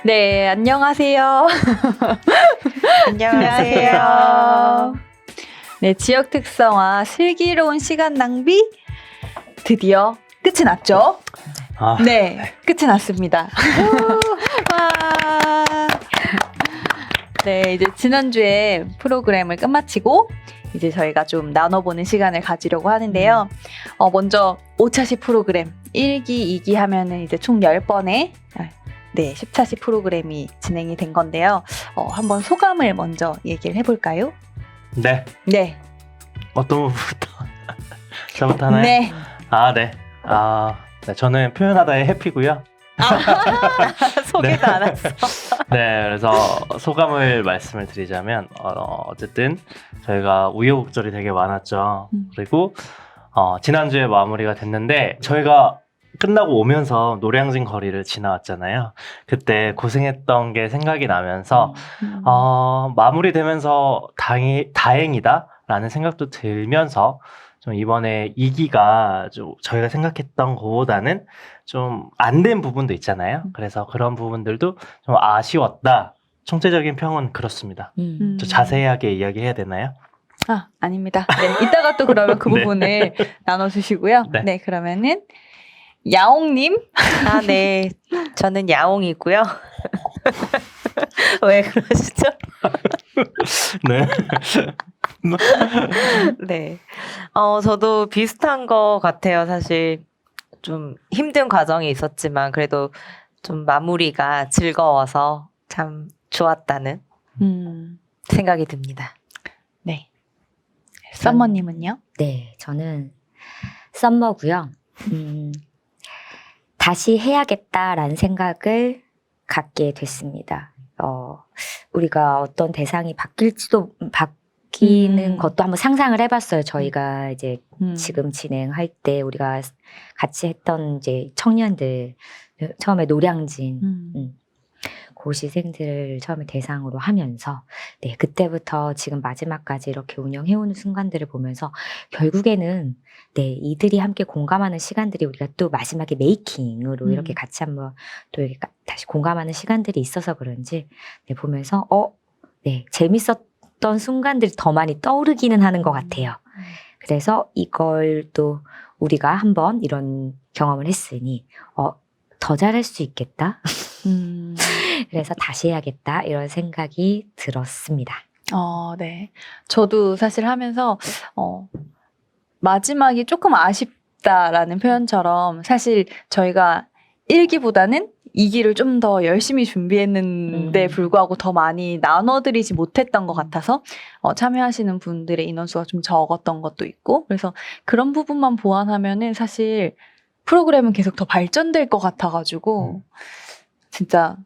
네, 안녕하세요. 안녕하세요. 네, 지역 특성화 슬기로운 시간 낭비 드디어 끝이 났죠? 네, 끝이 났습니다. 와. 네, 이제 지난주에 프로그램을 끝마치고 이제 저희가 좀 나눠보는 시간을 가지려고 하는데요. 먼저 5차시 프로그램 1기, 2기 하면은 이제 총 10번의 10차시 프로그램이 진행이 된 건데요. 한번 소감을 먼저 얘기를 해볼까요? 네. 네. 어떤 부분부터? 저부터 하나요? 네. 네. 네. 저는 표현하다의 해피고요. 소개도 안 했어. 네, 그래서 소감을 말씀을 드리자면 어쨌든 저희가 우여곡절이 되게 많았죠. 그리고 지난주에 마무리가 됐는데 저희가 끝나고 오면서 노량진 거리를 지나왔잖아요. 그때 고생했던 게 생각이 나면서 마무리되면서 다행이다라는 생각도 들면서 좀 이번에 2기가 좀 저희가 생각했던 것보다는 좀 안 된 부분도 있잖아요. 그래서 그런 부분들도 좀 아쉬웠다. 총체적인 평은 그렇습니다. 좀 자세하게 이야기해야 되나요? 아닙니다. 네, 이따가 또 그러면 그 네. 부분을 나눠주시고요. 네. 네, 그러면은 야옹님. 네. 저는 야옹이고요. 왜 그러시죠? 네. 네. 저도 비슷한 것 같아요. 사실 좀 힘든 과정이 있었지만 그래도 좀 마무리가 즐거워서 참 좋았다는 생각이 듭니다. 네. 썸머님은요? 네, 저는 썸머고요. 다시 해야겠다라는 생각을 갖게 됐습니다. 우리가 어떤 대상이 바뀌는 것도 한번 상상을 해봤어요. 저희가 이제 지금 진행할 때 우리가 같이 했던 이제 청년들, 처음에 노량진, 고시생들을 처음에 대상으로 하면서, 네, 그때부터 지금 마지막까지 이렇게 운영해오는 순간들을 보면서 결국에는 네, 이들이 함께 공감하는 시간들이 우리가 또 마지막에 메이킹으로 이렇게 같이 한번 또 이렇게 다시 공감하는 시간들이 있어서 그런지 네, 보면서 네, 재밌었던 순간들이 더 많이 떠오르기는 하는 것 같아요. 그래서 이걸 또 우리가 한번 이런 경험을 했으니 더 잘할 수 있겠다. 그래서 다시 해야겠다 이런 생각이 들었습니다. 네. 저도 사실 하면서 마지막이 조금 아쉽다라는 표현처럼 사실 저희가 1기보다는 2기를 좀 더 열심히 준비했는데 불구하고 더 많이 나눠드리지 못했던 것 같아서 참여하시는 분들의 인원수가 좀 적었던 것도 있고 그래서 그런 부분만 보완하면은 사실 프로그램은 계속 더 발전될 것 같아가지고 진짜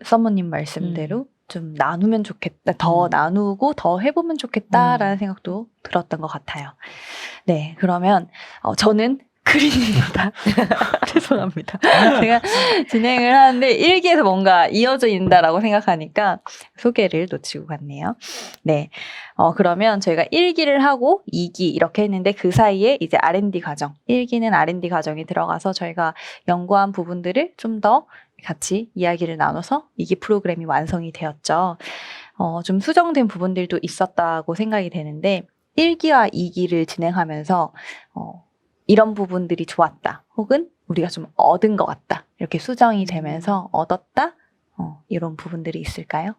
썸머님 말씀대로 좀 나누면 좋겠다. 더 나누고 더 해보면 좋겠다라는 생각도 들었던 것 같아요. 네, 그러면 저는 그린입니다. 죄송합니다. 제가 진행을 하는데 1기에서 뭔가 이어져 있다라고 생각하니까 소개를 놓치고 갔네요. 네, 그러면 저희가 1기를 하고 2기 이렇게 했는데 그 사이에 이제 R&D 과정, 1기는 R&D 과정이 들어가서 저희가 연구한 부분들을 좀 더 같이 이야기를 나눠서 2기 프로그램이 완성이 되었죠. 좀 수정된 부분들도 있었다고 생각이 되는데 1기와 2기를 진행하면서 이런 부분들이 좋았다. 혹은 우리가 좀 얻은 것 같다. 이렇게 수정이 되면서 얻었다. 이런 부분들이 있을까요?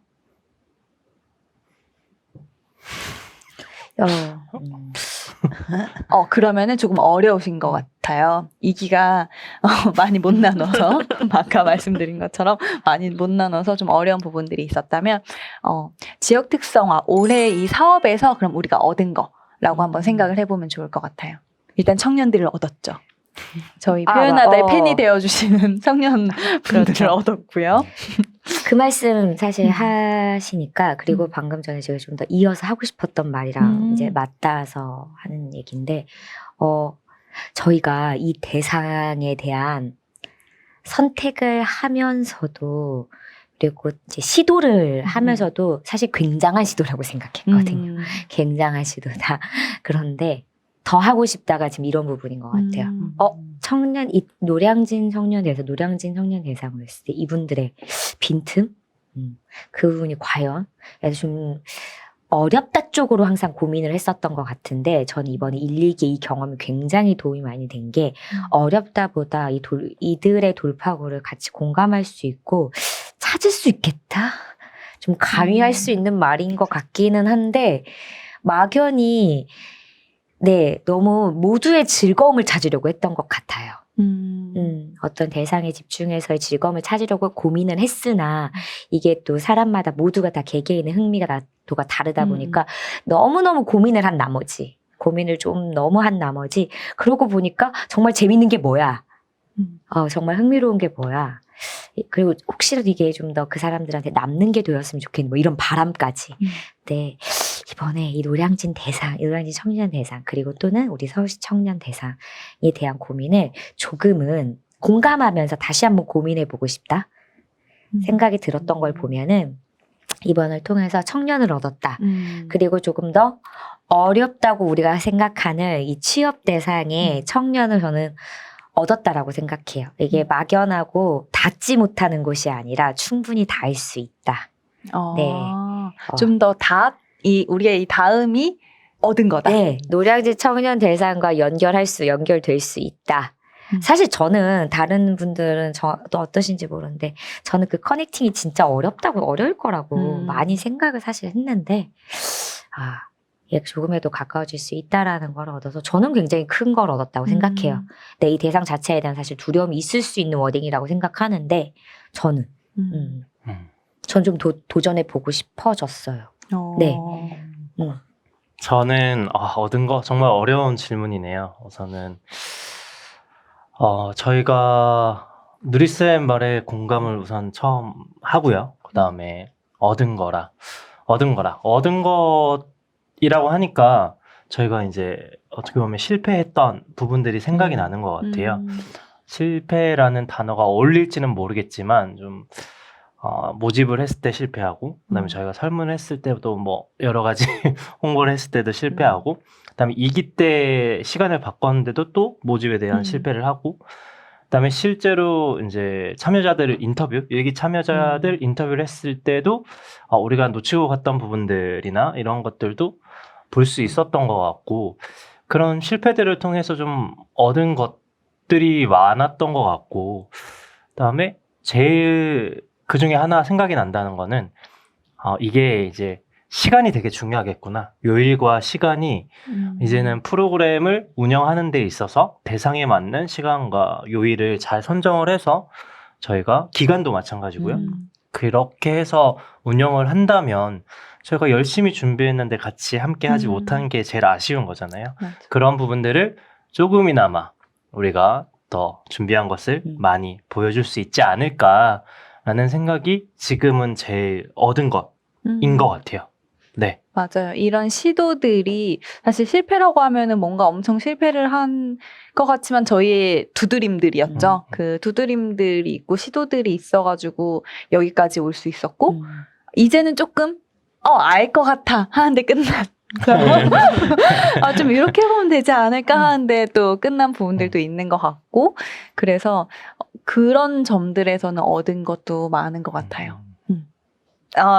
그러면은 조금 어려우신 것 같아요. 2기가 많이 못 나눠서 아까 말씀드린 것처럼 많이 못 나눠서 좀 어려운 부분들이 있었다면 지역 특성화 올해 이 사업에서 그럼 우리가 얻은 거라고 한번 생각을 해보면 좋을 것 같아요. 일단 청년들을 얻었죠. 저희 표현하다의 팬이 되어주시는 청년분들을 그렇죠. 얻었고요. 그 말씀 사실 하시니까 그리고 방금 전에 제가 좀 더 이어서 하고 싶었던 말이랑 이제 맞닿아서 하는 얘기인데 저희가 이 대상에 대한 선택을 하면서도 그리고 이제 시도를 하면서도 사실 굉장한 시도라고 생각했거든요. 굉장한 시도다. 그런데 더 하고 싶다가 지금 이런 부분인 것 같아요. 노량진 청년 대상으로 했을 때 이분들의 빈틈? 그 부분이 과연? 그래서 좀 어렵다 쪽으로 항상 고민을 했었던 것 같은데 저는 이번에 1, 2기 이 경험이 굉장히 도움이 많이 된 게 어렵다보다 이들의 돌파구를 같이 공감할 수 있고 찾을 수 있겠다? 좀 가미할 수 있는 말인 것 같기는 한데 막연히 너무 모두의 즐거움을 찾으려고 했던 것 같아요. 어떤 대상에 집중해서의 즐거움을 찾으려고 고민을 했으나 이게 또 사람마다 모두가 다 개개인의 흥미가 도가 다르다 보니까 너무너무 고민을 한 나머지 그러고 보니까 정말 재밌는 게 뭐야? 정말 흥미로운 게 뭐야? 그리고 혹시라도 이게 좀 더 그 사람들한테 남는 게 되었으면 좋겠는 뭐 이런 바람까지. 네. 이번에 이 노량진 청년 대상, 그리고 또는 우리 서울시 청년 대상에 대한 고민을 조금은 공감하면서 다시 한번 고민해보고 싶다 생각이 들었던 걸 보면은 이번을 통해서 청년을 얻었다. 그리고 조금 더 어렵다고 우리가 생각하는 이 취업 대상의 청년을 저는 얻었다라고 생각해요. 이게 막연하고 닿지 못하는 곳이 아니라 충분히 닿을 수 있다. 네. 좀 더 우리의 이 다음이 얻은 거다. 네. 노량진 청년 대상과 연결될 수 있다. 사실 저는 다른 분들은 또 어떠신지 모르는데 저는 그 커넥팅이 진짜 어려울 거라고 많이 생각을 사실 했는데 조금에도 가까워질 수 있다라는 걸 얻어서 저는 굉장히 큰 걸 얻었다고 생각해요. 네, 이 대상 자체에 대한 사실 두려움이 있을 수 있는 워딩이라고 생각하는데 저는 전 좀 도전해 보고 싶어졌어요. 네. 저는 얻은 거 정말 어려운 질문이네요. 우선은 저희가 누리쌤 말에 공감을 우선 처음 하고요. 그 다음에 얻은 것이라고 하니까 저희가 이제 어떻게 보면 실패했던 부분들이 생각이 나는 것 같아요. 실패라는 단어가 어울릴지는 모르겠지만 좀 모집을 했을 때 실패하고, 그다음에 저희가 설문을 했을 때도 뭐 여러 가지 홍보를 했을 때도 실패하고, 그다음에 2기 때 시간을 바꿨는데도 또 모집에 대한 실패를 하고, 그다음에 실제로 이제 일기 참여자들 인터뷰를 했을 때도 우리가 놓치고 갔던 부분들이나 이런 것들도 볼 수 있었던 것 같고, 그런 실패들을 통해서 좀 얻은 것들이 많았던 것 같고, 그다음에 제일 그 중에 하나 생각이 난다는 거는 이게 이제 시간이 되게 중요하겠구나. 요일과 시간이 이제는 프로그램을 운영하는 데 있어서 대상에 맞는 시간과 요일을 잘 선정을 해서 저희가 기간도 마찬가지고요. 그렇게 해서 운영을 한다면 저희가 열심히 준비했는데 같이 함께 하지 못한 게 제일 아쉬운 거잖아요. 맞아. 그런 부분들을 조금이나마 우리가 더 준비한 것을 많이 보여줄 수 있지 않을까라는 생각이 지금은 제일 얻은 것인 것 같아요. 네. 맞아요. 이런 시도들이 사실 실패라고 하면은 뭔가 엄청 실패를 한 것 같지만 저희의 두드림들이었죠. 그 두드림들이 있고 시도들이 있어가지고 여기까지 올 수 있었고 이제는 조금 알 것 같아 하는데 끝났죠. 좀 이렇게 해보면 되지 않을까 하는데 또 끝난 부분들도 있는 것 같고, 그래서 그런 점들에서는 얻은 것도 많은 것 같아요.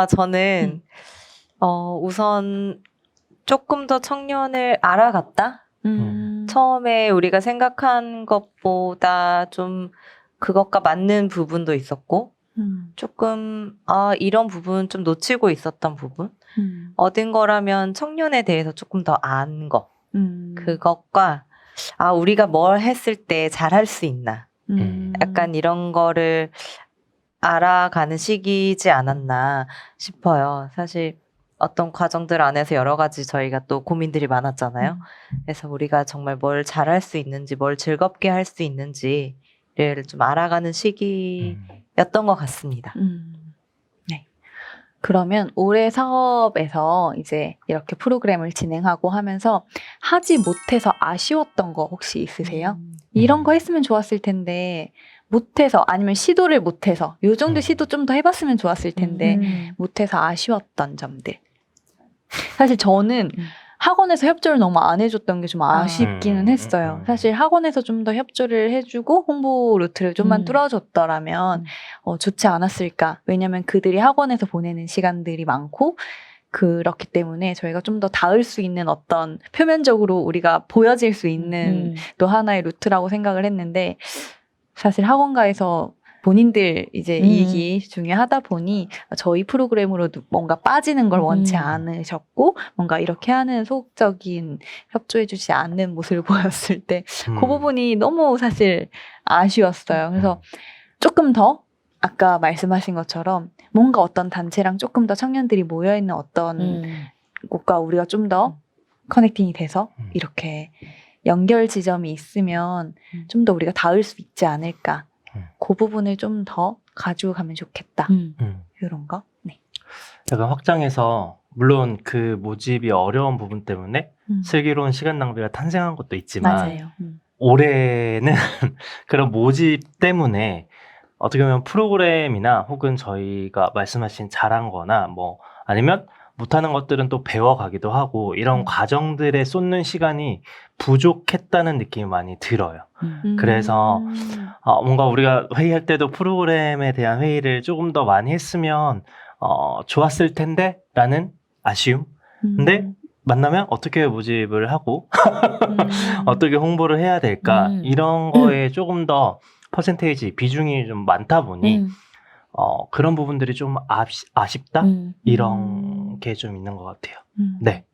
저는 우선 조금 더 청년을 알아갔다? 처음에 우리가 생각한 것보다 좀 그것과 맞는 부분도 있었고, 조금 이런 부분 좀 놓치고 있었던 부분, 얻은 거라면 청년에 대해서 조금 더 안 거, 그것과 우리가 뭘 했을 때 잘할 수 있나, 약간 이런 거를 알아가는 시기지 않았나 싶어요. 사실 어떤 과정들 안에서 여러 가지 저희가 또 고민들이 많았잖아요. 그래서 우리가 정말 뭘 잘할 수 있는지, 뭘 즐겁게 할 수 있는지를 좀 알아가는 시기였던 것 같습니다. 네. 그러면 올해 사업에서 이제 이렇게 프로그램을 진행하고 하면서 하지 못해서 아쉬웠던 거 혹시 있으세요? 이런 거 했으면 좋았을 텐데 못해서, 아니면 시도를 못해서, 요 정도 시도 좀 더 해봤으면 좋았을 텐데 못해서 아쉬웠던 점들. 사실 저는 학원에서 협조를 너무 안 해줬던 게 좀 아쉽기는 했어요. 사실 학원에서 좀 더 협조를 해주고 홍보 루트를 좀만 뚫어줬더라면 좋지 않았을까. 왜냐면 그들이 학원에서 보내는 시간들이 많고 그렇기 때문에 저희가 좀 더 닿을 수 있는 어떤 표면적으로 우리가 보여질 수 있는 또 하나의 루트라고 생각을 했는데 사실 학원가에서 본인들 이제 이익이 중요하다 보니 저희 프로그램으로 뭔가 빠지는 걸 원치 않으셨고 뭔가 이렇게 하는 소극적인 협조해주지 않는 모습을 보였을 때 그 부분이 너무 사실 아쉬웠어요. 그래서 조금 더 아까 말씀하신 것처럼 뭔가 어떤 단체랑 조금 더 청년들이 모여있는 어떤 곳과 우리가 좀 더 커넥팅이 돼서 이렇게 연결 지점이 있으면 좀 더 우리가 닿을 수 있지 않을까. 그 부분을 좀 더 가지고 가면 좋겠다. 이런 거. 네. 약간 확장해서 물론 그 모집이 어려운 부분 때문에 슬기로운 시간 낭비가 탄생한 것도 있지만 맞아요. 올해는 그런 모집 때문에 어떻게 보면 프로그램이나 혹은 저희가 말씀하신 잘한 거나 뭐 아니면 못하는 것들은 또 배워가기도 하고 이런 과정들에 쏟는 시간이 부족했다는 느낌이 많이 들어요. 그래서 뭔가 우리가 회의할 때도 프로그램에 대한 회의를 조금 더 많이 했으면 좋았을 텐데 라는 아쉬움. 근데 만나면 어떻게 모집을 하고 어떻게 홍보를 해야 될까 이런 거에 조금 더 퍼센테이지 비중이 좀 많다 보니 그런 부분들이 좀 아쉽다 이런 게 좀 있는 것 같아요. 네.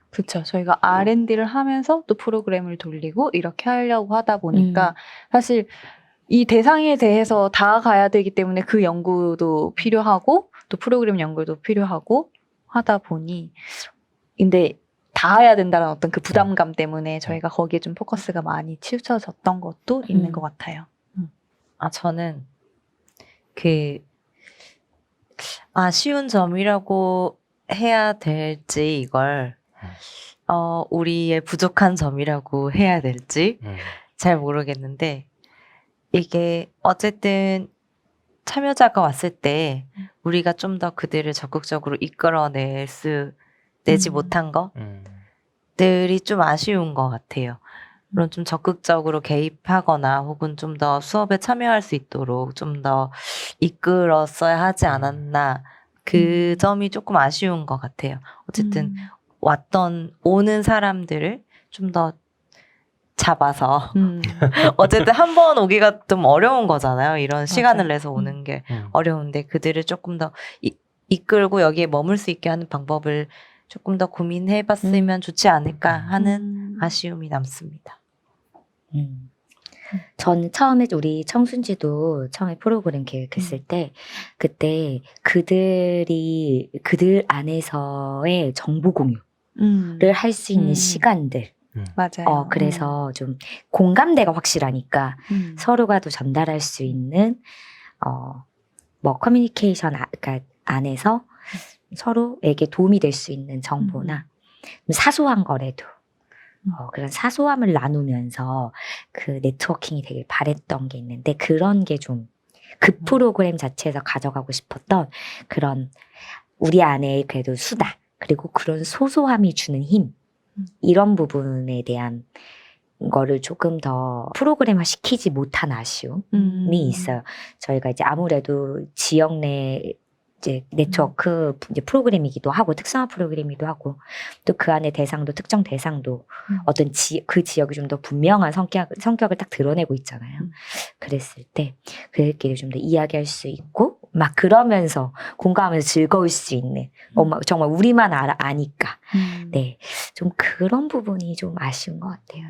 그렇죠. 저희가 R&D를 하면서 또 프로그램을 돌리고 이렇게 하려고 하다 보니까 사실 이 대상에 대해서 다 가야 되기 때문에 그 연구도 필요하고 또 프로그램 연구도 필요하고 하다 보니 근데 다 해야 된다는 어떤 그 부담감 때문에 저희가 거기에 좀 포커스가 많이 치우쳐졌던 것도 있는 것 같아요. 저는 그 아쉬운 점이라고 해야 될지 이걸 우리의 부족한 점이라고 해야 될지 잘 모르겠는데 이게 어쨌든 참여자가 왔을 때 우리가 좀 더 그들을 적극적으로 내지 못한 것들이 좀 아쉬운 것 같아요. 물론 좀 적극적으로 개입하거나 혹은 좀 더 수업에 참여할 수 있도록 좀 더 이끌었어야 하지 않았나 그 점이 조금 아쉬운 것 같아요. 어쨌든 오는 사람들을 좀 더 잡아서 어쨌든 한 번 오기가 좀 어려운 거잖아요. 이런 시간을 내서 오는 게 어려운데 그들을 조금 더 이끌고 여기에 머물 수 있게 하는 방법을 조금 더 고민해봤으면 좋지 않을까 하는 아쉬움이 남습니다. 저는 처음에 우리 청순지도 처음에 프로그램 계획했을 때 그때 그들 안에서의 정보 공유를 할 수 있는 시간들 맞아요. 그래서 좀 공감대가 확실하니까 서로가 또 전달할 수 있는 뭐 커뮤니케이션 그러니까 안에서 서로에게 도움이 될 수 있는 정보나 사소한 거래도 그런 사소함을 나누면서 그 네트워킹이 되게 바랬던 게 있는데 그런 게 좀 그 프로그램 자체에서 가져가고 싶었던 그런 우리 안에 그래도 수다 그리고 그런 소소함이 주는 힘 이런 부분에 대한 거를 조금 더 프로그램화 시키지 못한 아쉬움이 있어요. 저희가 이제 아무래도 지역 내 이제 네트워크 이제 프로그램이기도 하고 특성화 프로그램이기도 하고 또 그 안에 대상도 특정 대상도 어떤 그 지역이 좀 더 분명한 성격을 딱 드러내고 있잖아요. 그랬을 때 그들끼리 좀 더 이야기할 수 있고 막 그러면서 공감하면서 즐거울 수 있는 정말 우리만 아니까 네, 좀 그런 부분이 좀 아쉬운 것 같아요.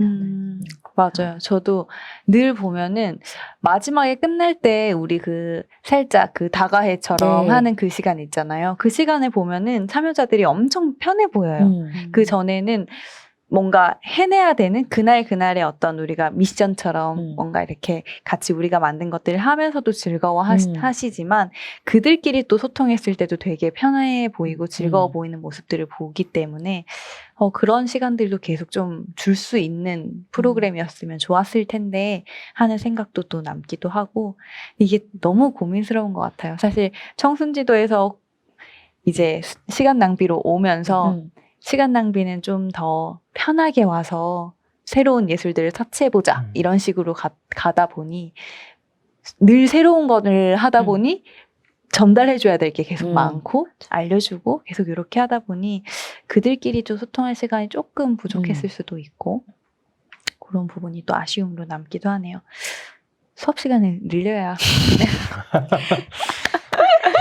맞아요. 저도 늘 보면은 마지막에 끝날 때 우리 살짝 다가해처럼 네. 하는 그 시간 있잖아요. 그 시간에 보면은 참여자들이 엄청 편해 보여요. 그 전에는 뭔가 해내야 되는 그날의 어떤 우리가 미션처럼 뭔가 이렇게 같이 우리가 만든 것들을 하면서도 즐거워하시지만 그들끼리 또 소통했을 때도 되게 편해 보이고 즐거워 보이는 모습들을 보기 때문에 그런 시간들도 계속 좀 줄 수 있는 프로그램이었으면 좋았을 텐데 하는 생각도 또 남기도 하고 이게 너무 고민스러운 것 같아요. 사실 청순지도에서 이제 시간 낭비로 오면서 시간 낭비는 좀 더 편하게 와서 새로운 예술들을 터치해보자 이런 식으로 가다 보니 늘 새로운 거를 하다 보니 전달해줘야 될 게 계속 많고 알려주고 계속 이렇게 하다 보니 그들끼리 좀 소통할 시간이 조금 부족했을 수도 있고 그런 부분이 또 아쉬움으로 남기도 하네요. 수업 시간을 늘려야.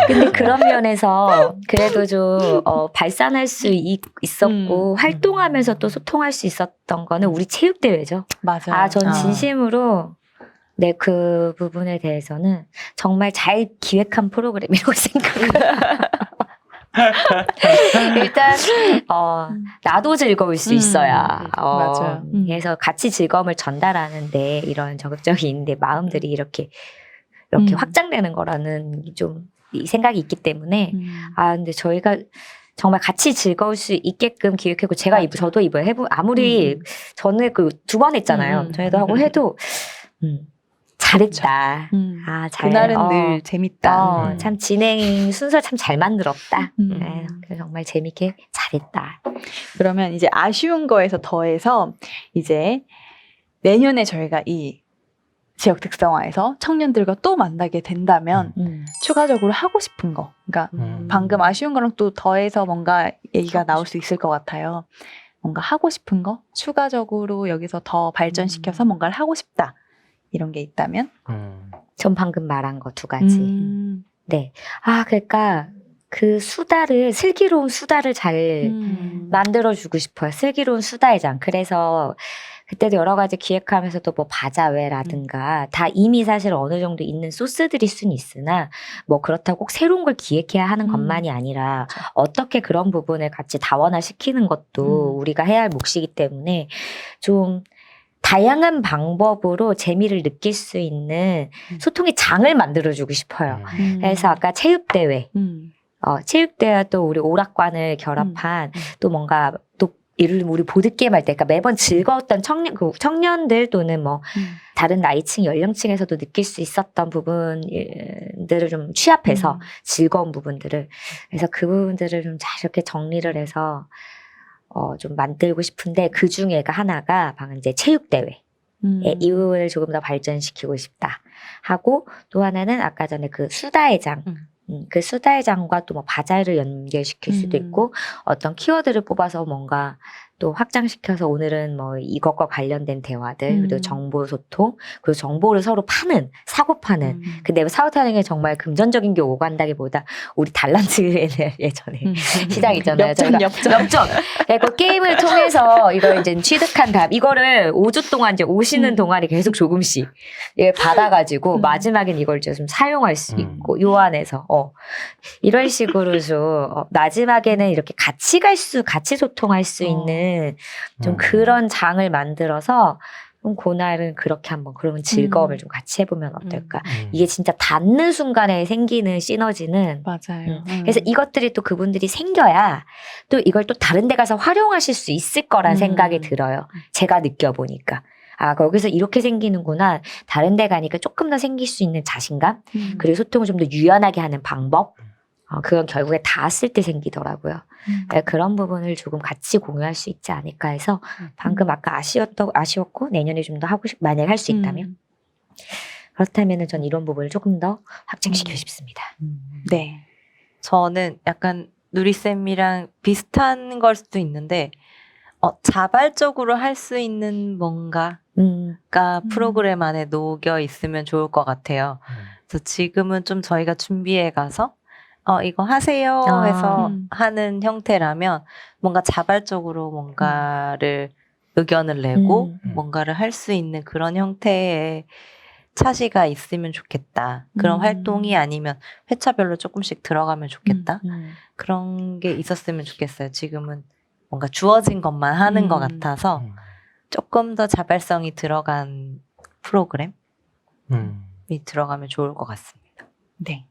근데 그런 면에서 그래도 좀 발산할 수 있었고 활동하면서 또 소통할 수 있었던 거는 우리 체육대회죠. 맞아요. 전 진심으로 네, 그 부분에 대해서는 정말 잘 기획한 프로그램이라고 생각해요. 일단 나도 즐거울 수 있어야 맞아요. 그래서 같이 즐거움을 전달하는데 이런 적극적인데 마음들이 이렇게 확장되는 거라는 좀 이 생각이 있기 때문에 근데 저희가 정말 같이 즐거울 수 있게끔 기획했고 저도 이번에 아무리 저는 그 2번 했잖아요. 저희도 하고 해도 잘했다. 그날은 늘 재밌다. 참 진행 순서 참 잘 만들었다. 네, 그래서 정말 재밌게 잘했다. 그러면 이제 아쉬운 거에서 더해서 이제 내년에 저희가 이 지역 특성화에서 청년들과 또 만나게 된다면 추가적으로 하고 싶은 거, 그러니까 방금 아쉬운 거랑 또 더해서 뭔가 얘기가 나올 수 있을 것 같아요. 뭔가 하고 싶은 거, 추가적으로 여기서 더 발전시켜서 뭔가를 하고 싶다. 이런 게 있다면? 전 방금 말한 거 2가지. 네. 그러니까 그 슬기로운 수다를 잘 만들어주고 싶어요. 슬기로운 수다의 장. 그래서 그때도 여러 가지 기획하면서도 뭐 바자회라든가 다 이미 사실 어느 정도 있는 소스들일 수는 있으나 뭐 그렇다고 꼭 새로운 걸 기획해야 하는 것만이 아니라 어떻게 그런 부분을 같이 다원화시키는 것도 우리가 해야 할 몫이기 때문에 좀 다양한 방법으로 재미를 느낄 수 있는 소통의 장을 만들어주고 싶어요. 그래서 아까 체육대회, 체육대회와 또 우리 오락관을 결합한 또 뭔가 또 예를 들면 우리 보드게임 할 때, 그러니까 매번 즐거웠던 청년들 또는 뭐 다른 나이층, 연령층에서도 느낄 수 있었던 부분들을 좀 취합해서 즐거운 부분들을 그래서 그 부분들을 좀 잘 이렇게 정리를 해서 좀 만들고 싶은데 그 중에가 하나가 방금 이제 체육대회. 이후를 조금 더 발전시키고 싶다 하고 또 하나는 아까 전에 그 수다의 장. 그 수다의 장과 또 뭐 바자회를 연결시킬 수도 있고 어떤 키워드를 뽑아서 뭔가 또 확장시켜서 오늘은 뭐 이것과 관련된 대화들 그리고 정보 소통 그리고 정보를 서로 사고 파는 근데 사고 파는 게 정말 금전적인 게 오간다기보다 우리 달란트에 예전에 시장 있잖아요. 역전. 그 게임을 통해서 이걸 이제 취득한 다음 이거를 5주 동안 이제 오시는 동안에 계속 조금씩 받아가지고 마지막엔 이걸 좀 사용할 수 있고 요 안에서 이런 식으로 좀 마지막에는 이렇게 같이 소통할 수 있는 좀 그런 장을 만들어서 그날은 그렇게 한번 그러면 즐거움을 좀 같이 해보면 어떨까. 이게 진짜 닿는 순간에 생기는 시너지는 맞아요. 그래서 이것들이 또 그분들이 생겨야 또 이걸 또 다른 데 가서 활용하실 수 있을 거란 생각이 들어요. 제가 느껴보니까. 거기서 이렇게 생기는구나. 다른 데 가니까 조금 더 생길 수 있는 자신감 그리고 소통을 좀 더 유연하게 하는 방법 그건 결국에 닿았을 때 생기더라고요. 그런 부분을 조금 같이 공유할 수 있지 않을까 해서 방금 아까 아쉬웠고 내년에 좀 더 만약에 할 수 있다면 그렇다면 전 이런 부분을 조금 더 확장시키고 싶습니다. 네. 저는 약간 누리쌤이랑 비슷한 걸 수도 있는데 자발적으로 할 수 있는 뭔가가 프로그램 안에 녹여 있으면 좋을 것 같아요. 그래서 지금은 좀 저희가 준비해 가서 이거 하세요 해서 하는 형태라면 뭔가 자발적으로 뭔가를 의견을 내고 뭔가를 할 수 있는 그런 형태의 차시가 있으면 좋겠다. 그런 활동이 아니면 회차별로 조금씩 들어가면 좋겠다. 그런 게 있었으면 좋겠어요. 지금은 뭔가 주어진 것만 하는 것 같아서 조금 더 자발성이 들어간 프로그램이 들어가면 좋을 것 같습니다. 네.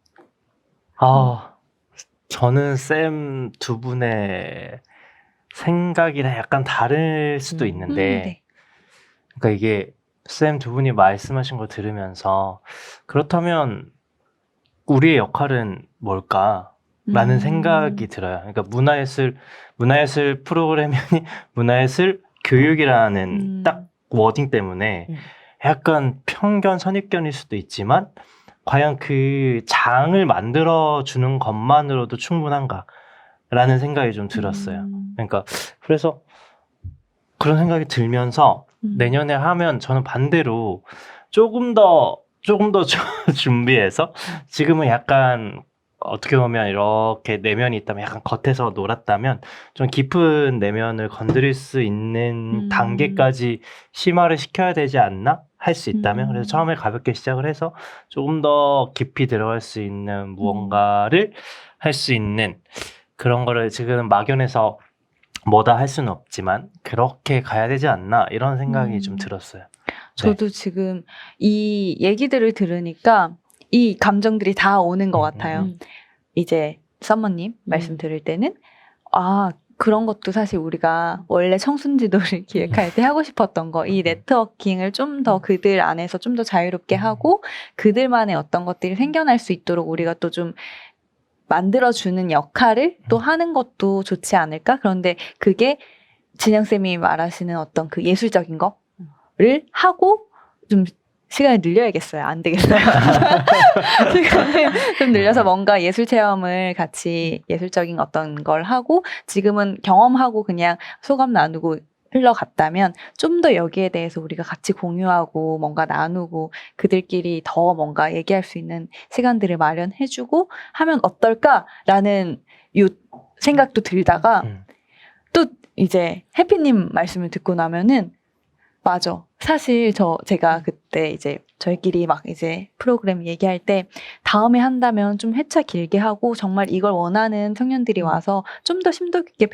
저는 쌤 2분의 생각이랑 약간 다를 수도 있는데, 네. 그러니까 이게 쌤 2분이 말씀하신 걸 들으면서 그렇다면 우리의 역할은 뭘까? 라는 생각이 들어요. 그러니까 문화예술 프로그램이 문화예술 교육이라는 딱 워딩 때문에 약간 편견, 선입견일 수도 있지만 과연 그 장을 만들어주는 것만으로도 충분한가라는 생각이 좀 들었어요. 그러니까 그래서 그런 생각이 들면서 내년에 하면 저는 반대로 조금 더 준비해서 지금은 약간 어떻게 보면 이렇게 내면이 있다면 약간 겉에서 놀았다면 좀 깊은 내면을 건드릴 수 있는 단계까지 심화를 시켜야 되지 않나? 할 수 있다면 그래서 처음에 가볍게 시작을 해서 조금 더 깊이 들어갈 수 있는 무언가를 할 수 있는 그런 거를 지금 막연해서 뭐다 할 수는 없지만 그렇게 가야 되지 않나 이런 생각이 좀 들었어요. 저도 지금 이 얘기들을 들으니까 이 감정들이 다 오는 것 같아요. 이제 썸머님 말씀 들을 때는 그런 것도 사실 우리가 원래 청순지도를 기획할 때 하고 싶었던 거, 이 네트워킹을 좀 더 그들 안에서 좀 더 자유롭게 하고 그들만의 어떤 것들이 생겨날 수 있도록 우리가 또 좀 만들어주는 역할을 또 하는 것도 좋지 않을까? 그런데 그게 진영쌤이 말하시는 어떤 그 예술적인 거를 하고 좀 시간을 늘려야겠어요. 안 되겠어요. 시간을 좀 늘려서 뭔가 예술 체험을 같이 예술적인 어떤 걸 하고 지금은 경험하고 그냥 소감 나누고 흘러갔다면 좀 더 여기에 대해서 우리가 같이 공유하고 뭔가 나누고 그들끼리 더 뭔가 얘기할 수 있는 시간들을 마련해주고 하면 어떨까라는 요 생각도 들다가 또 이제 해피님 말씀을 듣고 나면은 맞아. 사실 제가 그때 이제 저희끼리 막 이제 프로그램 얘기할 때 다음에 한다면 좀 회차 길게 하고 정말 이걸 원하는 청년들이 와서 좀 더 심도 깊게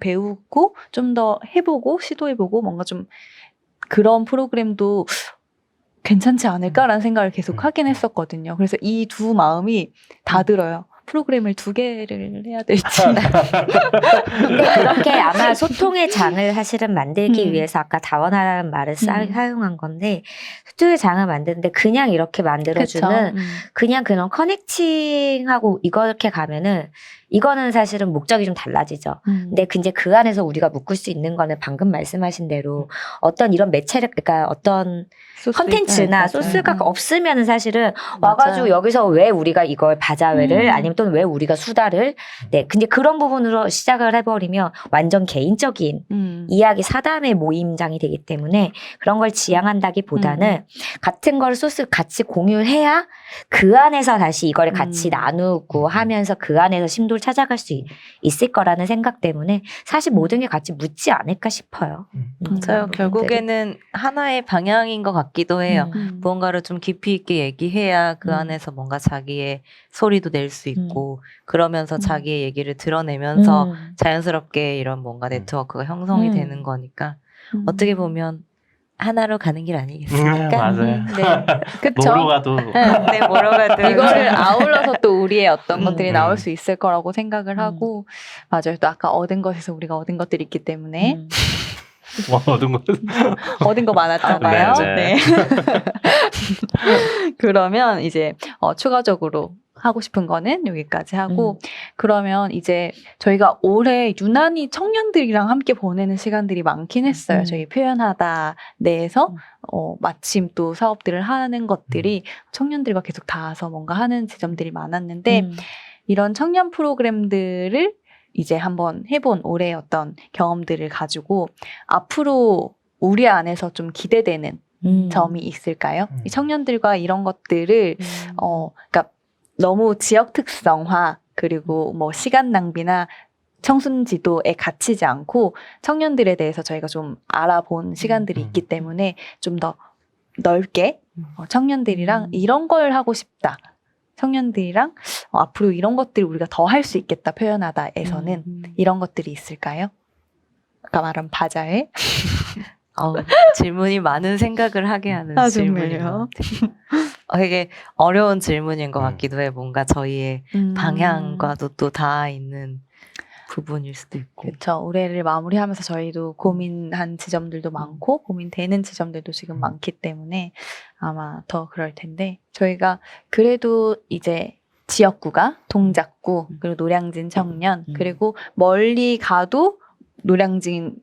배우고 좀 더 해보고 시도해보고 뭔가 좀 그런 프로그램도 괜찮지 않을까라는 생각을 계속 하긴 했었거든요. 그래서 이 두 마음이 다 들어요. 프로그램을 2개를 해야 될지. 근데 그렇게 아마 소통의 장을 사실은 만들기 위해서 아까 다원화라는 말을 사용한 건데 소통의 장을 만드는데 그냥 이렇게 만들어주는 그냥 그런 커넥팅하고 이렇게 가면은 이거는 사실은 목적이 좀 달라지죠. 근데 이제 그 안에서 우리가 묶을 수 있는 거는 방금 말씀하신 대로 어떤 이런 매체를 그러니까 어떤 컨텐츠나 소스가 없으면은 사실은 와가지고 여기서 왜 우리가 이걸 바자회를 아니면 또는 왜 우리가 수다를 근데 그런 부분으로 시작을 해버리면 완전 개인적인 이야기 사담의 모임장이 되기 때문에 그런 걸 지향한다기보다는 같은 걸 소스 같이 공유해야 그 안에서 다시 이걸 같이 나누고 하면서 그 안에서 심도를 찾아갈 수 있을 거라는 생각 때문에 사실 모든 게 같이 묻지 않을까 싶어요. 맞아요. 결국에는 하나의 방향인 것 같기도 해요. 무언가를 좀 깊이 있게 얘기해야 그 안에서 뭔가 자기의 소리도 낼 수 있고 그러면서 자기의 얘기를 드러내면서 자연스럽게 이런 뭔가 네트워크가 형성이 되는 거니까 어떻게 보면 하나로 가는 길 아니겠습니까? 맞아요. 네. 그쵸? 뭐로 가도 네, 뭐로 가도 이거를 아울러서 또 우리의 어떤 것들이 나올 수 있을 거라고 생각을 하고 맞아요. 또 아까 얻은 것에서 우리가 얻은 것들이 있기 때문에 얻은 것 얻은 거 많았잖아요. 네, 네. 네. 그러면 이제 추가적으로 하고 싶은 거는 여기까지 하고 그러면 이제 저희가 올해 유난히 청년들이랑 함께 보내는 시간들이 많긴 했어요. 저희 표현하다 내에서 마침 또 사업들을 하는 것들이 청년들과 계속 닿아서 뭔가 하는 지점들이 많았는데 이런 청년 프로그램들을 이제 한번 해본 올해의 어떤 경험들을 가지고 앞으로 우리 안에서 좀 기대되는 점이 있을까요? 이 청년들과 이런 것들을 그러니까 너무 지역 특성화 그리고 뭐 시간 낭비나 청순 지도에 갇히지 않고 청년들에 대해서 저희가 좀 알아본 시간들이 있기 때문에 좀 더 넓게 청년들이랑 이런 걸 하고 싶다. 청년들이랑 앞으로 이런 것들을 우리가 더 할 수 있겠다 표현하다에서는 이런 것들이 있을까요? 아까 말한 바자회? 질문이 많은 생각을 하게 하는 질문인 것 같아요. 되게 어려운 질문인 것 같기도 해요. 뭔가 저희의 방향과도 또 닿아 있는 부분일 수도 있고. 그렇죠. 올해를 마무리하면서 저희도 고민한 지점들도 많고 고민되는 지점들도 지금 많기 때문에 아마 더 그럴 텐데 저희가 그래도 이제 지역구가 동작구, 그리고 노량진 청년, 그리고 멀리 가도 노량진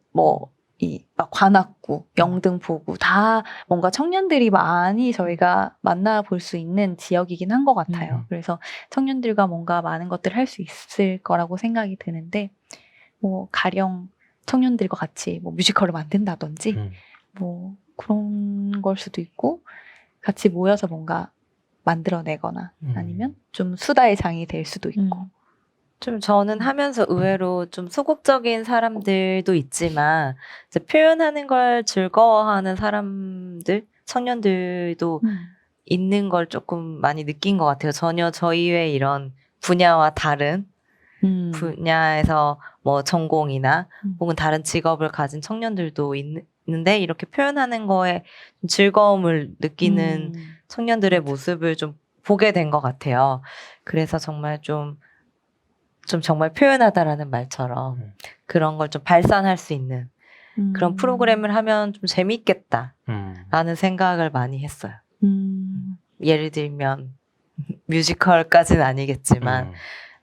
관악구, 영등포구 다 뭔가 청년들이 많이 저희가 만나볼 수 있는 지역이긴 한 것 같아요. 그래서 청년들과 뭔가 많은 것들을 할 수 있을 거라고 생각이 드는데 가령 청년들과 같이 뮤지컬을 만든다든지 그런 걸 수도 있고 같이 모여서 뭔가 만들어내거나 아니면 좀 수다의 장이 될 수도 있고 좀 저는 하면서 의외로 좀 소극적인 사람들도 있지만 이제 표현하는 걸 즐거워하는 사람들, 청년들도 있는 걸 조금 많이 느낀 것 같아요. 전혀 저희의 이런 분야와 다른 분야에서 전공이나 혹은 다른 직업을 가진 청년들도 있는데 이렇게 표현하는 거에 즐거움을 느끼는 청년들의 모습을 좀 보게 된 것 같아요. 그래서 정말 좀 정말 표현하다라는 말처럼 그런 걸 좀 발산할 수 있는 그런 프로그램을 하면 좀 재밌겠다라는 생각을 많이 했어요. 예를 들면 뮤지컬까지는 아니겠지만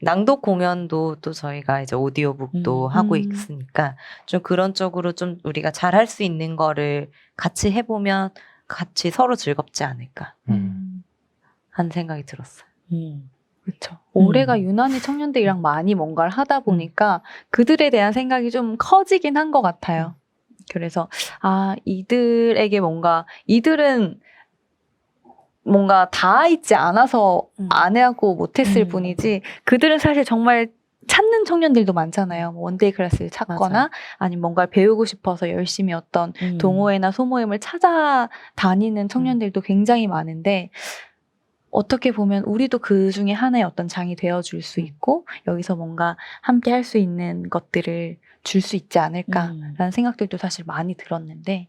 낭독 공연도 또 저희가 이제 오디오북도 하고 있으니까 좀 그런 쪽으로 좀 우리가 잘 할 수 있는 거를 같이 해보면 같이 서로 즐겁지 않을까 하는 생각이 들었어요. 그렇죠. 올해가 유난히 청년들이랑 많이 뭔가를 하다 보니까 그들에 대한 생각이 좀 커지긴 한 것 같아요. 그래서 이들에게 이들은 뭔가 다 있지 않아서 안 하고 못했을 뿐이지 그들은 사실 정말 찾는 청년들도 많잖아요. 원데이 클래스를 찾거나 맞아요. 아니면 뭔가를 배우고 싶어서 열심히 어떤 동호회나 소모임을 찾아다니는 청년들도 굉장히 많은데 어떻게 보면 우리도 그 중에 하나의 어떤 장이 되어줄 수 있고 여기서 뭔가 함께 할 수 있는 것들을 줄 수 있지 않을까라는 생각들도 사실 많이 들었는데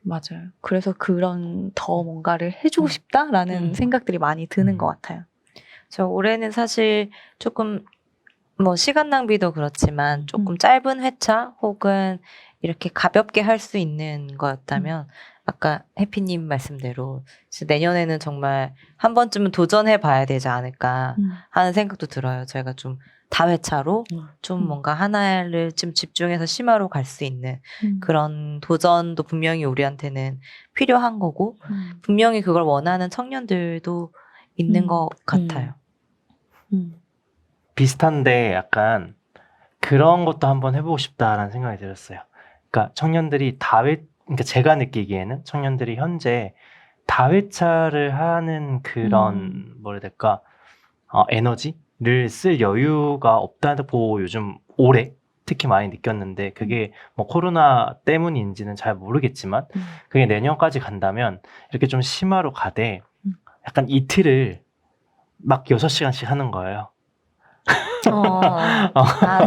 맞아요. 그래서 그런 더 뭔가를 해주고 싶다라는 생각들이 많이 드는 것 같아요. 저 올해는 사실 조금 시간 낭비도 그렇지만 조금 짧은 회차 혹은 이렇게 가볍게 할 수 있는 거였다면 아까 해피님 말씀대로 내년에는 정말 한 번쯤은 도전해 봐야 되지 않을까 하는 생각도 들어요. 저희가 좀 다회차로 좀 뭔가 하나를 좀 집중해서 심화로 갈 수 있는 그런 도전도 분명히 우리한테는 필요한 거고 분명히 그걸 원하는 청년들도 있는 것 같아요. 비슷한데 약간 그런 것도 한번 해보고 싶다라는 생각이 들었어요. 그러니까 청년들이 그러니까 제가 느끼기에는 청년들이 현재 다회차를 하는 그런 뭐라 해야 될까 에너지를 쓸 여유가 없다고 요즘 올해 특히 많이 느꼈는데 그게 코로나 때문인지는 잘 모르겠지만 그게 내년까지 간다면 이렇게 좀 심화로 가되 약간 이틀을 막 6시간씩 하는 거예요.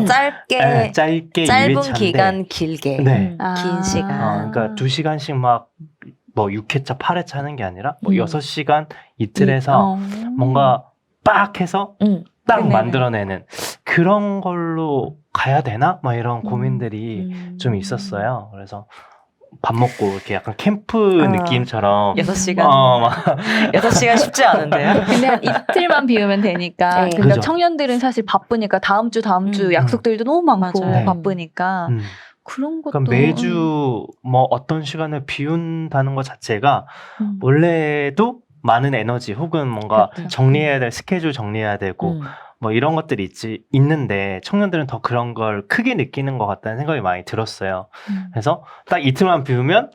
짧게 짧게 짧은 2회차인데, 기간 길게 네. 긴 시간. 그러니까 2시간씩 막 6회차 8회차 하는 게 아니라 6시간 이틀에서 뭔가 빡 해서 딱 네네네. 만들어내는 그런 걸로 가야 되나? 막 이런 고민들이 좀 있었어요. 그래서 밥 먹고 이렇게 약간 캠프 느낌처럼 6시간. 6시간 쉽지 않은데요? 근데 한 이틀만 비우면 되니까. 네. 그러니까 그죠. 청년들은 사실 바쁘니까 다음 주 약속들도 너무 많고 맞아요. 바쁘니까 그런 것도 그러니까 매주 어떤 시간을 비운다는 것 자체가 원래도 많은 에너지 혹은 뭔가 그렇죠. 정리해야 될 스케줄 정리해야 되고 이런 것들이 있는데 청년들은 더 그런 걸 크게 느끼는 것 같다는 생각이 많이 들었어요. 그래서 딱 이틀만 비우면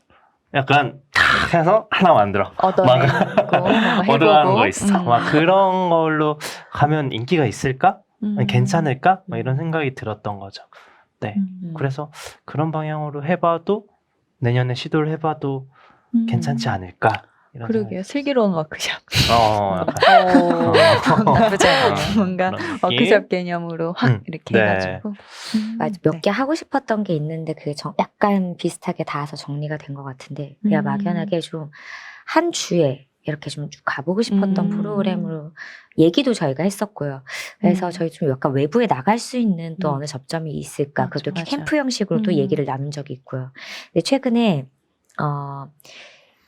약간 탁 해서 하나 만들어. 얻어내고 뭔가 해보고 얻어가는 거 있어. 막 그런 걸로 가면 인기가 있을까? 괜찮을까? 이런 생각이 들었던 거죠. 네. 그래서 그런 방향으로 해봐도 내년에 시도를 해봐도 괜찮지 않을까? 이런 그러게요. 생각이 슬기로운 워크숍. 약간 나쁘지 않아요. 뭔가 그런 느낌? 워크숍 개념으로 확 이렇게 네. 해가지고 맞아. 몇 개 하고 싶었던 게 있는데 그게 약간 비슷하게 닿아서 정리가 된 것 같은데 그냥 막연하게 좀 한 주에 이렇게 좀 쭉 가보고 싶었던 프로그램으로 얘기도 저희가 했었고요. 그래서 저희 좀 약간 외부에 나갈 수 있는 또 어느 접점이 있을까. 그것도 맞아요. 캠프 형식으로 또 얘기를 나눈 적이 있고요. 근데 최근에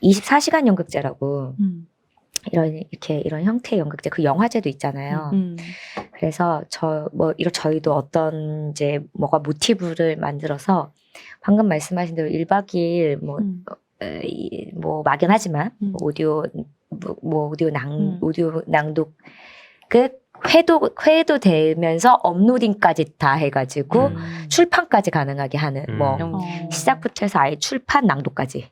24시간 연극제라고 이런 형태의 연극제, 그 영화제도 있잖아요. 그래서 저희도 어떤 이제 뭐가 모티브를 만들어서 방금 말씀하신 대로 1박 2일 뭐 막연하지만 오디오 낭독 끝 회도 되면서 업로딩까지 다 해가지고 출판까지 가능하게 하는 뭐 시작부터 해서 아예 출판 낭독까지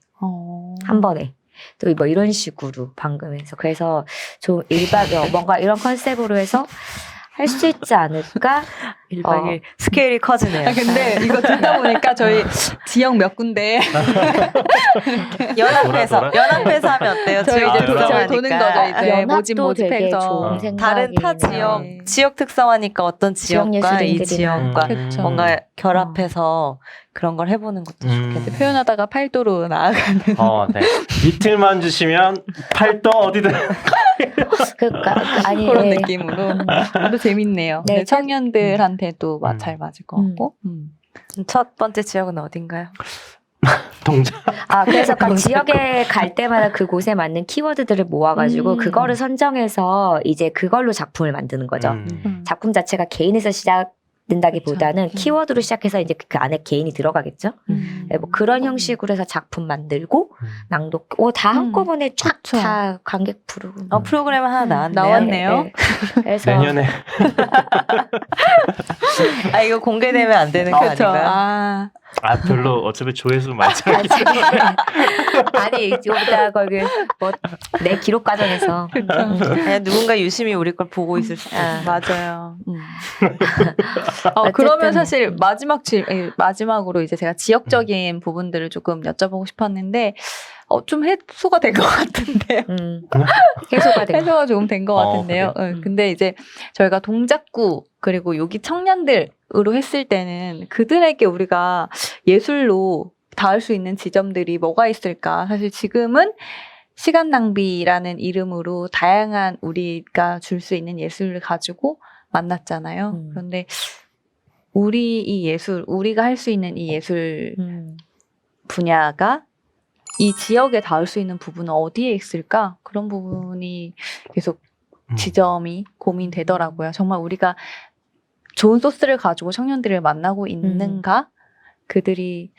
한 번에 또 뭐 이런 식으로 방금 해서 그래서 좀 1박 뭔가 이런 컨셉으로 해서 할 수 있지 않을까? 1박 2일 스케일이 커지네요. 근데 이거 듣다 보니까 저희 지역 몇 군데 연합해서 하면 어때요? 저희 이제 연합. 도는 거죠. 이제 연합도 되게 모집해서 좋은 다른 타 생각이네요. 지역 특성하니까 어떤 지역 지역과 이 예술인들이나. 지역과 그쵸. 뭔가 결합해서 그런 걸 해보는 것도 좋겠네요. 표현하다가 팔도로 나아가는. 네. 이틀만 주시면 팔도 어디든. 그러니까 아니 그런 예. 느낌으로. 또 재밌네요. 네, 네, 청년들한테도 잘 맞을 것 같고. 첫 번째 지역은 어딘가요? 동작. 그래서 각 지역에 갈 때마다 그곳에 맞는 키워드들을 모아가지고 그거를 선정해서 이제 그걸로 작품을 만드는 거죠. 작품 자체가 개인에서 시작된다기보다는 그쵸. 키워드로 시작해서 이제 그 안에 개인이 들어가겠죠. 네, 뭐 그런 형식으로 해서 작품 만들고 낭독, 다 한꺼번에 쫙 그쵸. 다 관객 부르고. 프로그램 하나 나왔네요. 나왔네요. 그래서 내년에. 이거 공개되면 안 되는 거 그렇죠. 아닌가요? 별로 어차피 조회수 많지 않기 아니 이거보다 거기 뭐내 기록 과정에서 그냥 누군가 유심히 우리 걸 보고 있을 수도 있어요. 맞아요. 어쨌든 그러면 사실 마지막으로 이제 제가 지역적인 부분들을 조금 여쭤보고 싶었는데 좀 해소가 된 것 같은데요. 해소가 되고 해소가 조금 된 것 같은데요. 근데 이제 저희가 동작구 그리고 여기 청년들으로 했을 때는 그들에게 우리가 예술로 닿을 수 있는 지점들이 뭐가 있을까? 사실 지금은 시간 낭비라는 이름으로 다양한 우리가 줄 수 있는 예술을 가지고 만났잖아요. 그런데 우리가 할 수 있는 이 예술 분야가 이 지역에 닿을 수 있는 부분은 어디에 있을까? 그런 부분이 계속 지점이 고민되더라고요. 정말 우리가 좋은 소스를 가지고 청년들을 만나고 있는가? 그들이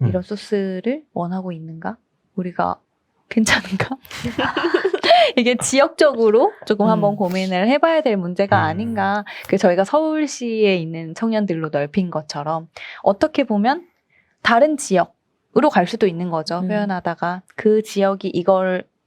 이런 소스를 원하고 있는가? 우리가 괜찮은가? 이게 지역적으로 조금 한번 고민을 해봐야 될 문제가 아닌가. 저희가 서울시에 있는 청년들로 넓힌 것처럼 어떻게 보면 다른 지역으로 갈 수도 있는 거죠. 표현하다가 그 지역이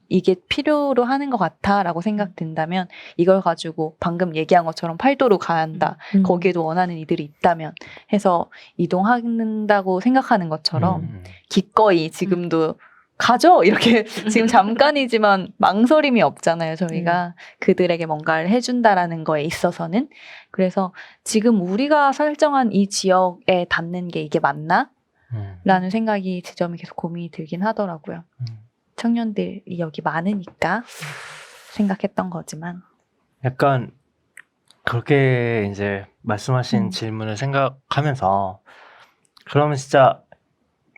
이게 필요로 하는 것 같아라고 생각된다면 이걸 가지고 방금 얘기한 것처럼 팔도로 간다. 거기에도 원하는 이들이 있다면 해서 이동한다고 생각하는 것처럼 기꺼이 지금도 가죠. 이렇게 지금 잠깐이지만 망설임이 없잖아요. 저희가 그들에게 뭔가를 해준다라는 거에 있어서는. 그래서 지금 우리가 설정한 이 지역에 닿는 게 이게 맞나? 라는 생각이 지점이 계속 고민이 들긴 하더라고요. 청년들이 여기 많으니까 생각했던 거지만. 약간 그렇게 이제 말씀하신 질문을 생각하면서 그러면 진짜